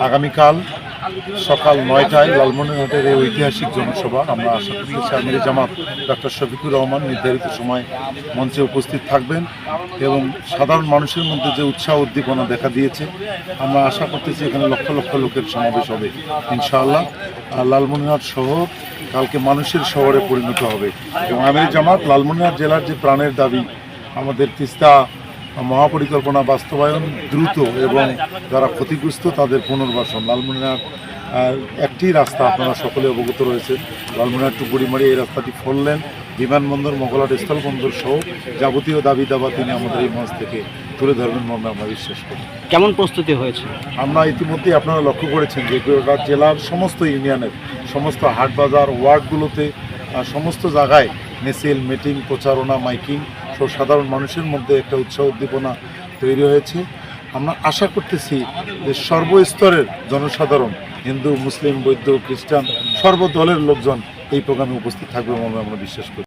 আগামীকাল সকাল ৯টায় লালমনিরহাটের এই ঐতিহাসিক জনসভা আমরা আশা করতেছি আমির জামাত ডক্টর শফিকুর রহমান নির্ধারিত সময় মঞ্চে উপস্থিত থাকবেন এবং সাধারণ মানুষের মধ্যে যে উৎসাহ উদ্দীপনা দেখা দিয়েছে আমরা আশা করতেছি এখানে লক্ষ লক্ষ লোকের সমাবেশ হবে ইনশাআল্লাহ। লালমনিরহাট শহর কালকে মানুষের শহরে পরিণত হবে এবং আমির জামাত লালমনিরহাট জেলার যে প্রাণের দাবি আমাদের তিস্তা মহাপরিকল্পনা বাস্তবায়ন দ্রুত এবং যারা ক্ষতিগ্রস্ত তাদের পুনর্বাসন। লালমনিরহাট একটি রাস্তা আপনারা সকলে অবগত রয়েছেন, লালমনিরহাট টু বুড়িমারি এই রাস্তাটি 4 লেন, বিমানবন্দর মগলাট স্থলবন্দর সহ যাবতীয় দাবি দাবা তিনি আমাদের এই মঞ্চ থেকে তুলে ধরবেন মর্মে আমরা বিশ্বাস করি। কেমন প্রস্তুতি হয়েছে? আমরা ইতিমধ্যেই আপনারা লক্ষ্য করেছেন যে জেলার সমস্ত ইউনিয়নের সমস্ত হাট বাজার ওয়ার্ডগুলোতে সমস্ত জায়গায় মিছিল মিটিং প্রচারণা মাইকিং সব সাধারণ মানুষের মধ্যে একটা উৎসাহ উদ্দীপনা তৈরি হয়েছে। আমরা আশা করতেছি যে সর্বস্তরের জনসাধারণ হিন্দু মুসলিম বৌদ্ধ খ্রিস্টান সর্বদলের লোকজন এই প্রোগ্রামে উপস্থিত থাকবে বলে আমরা বিশ্বাস করি।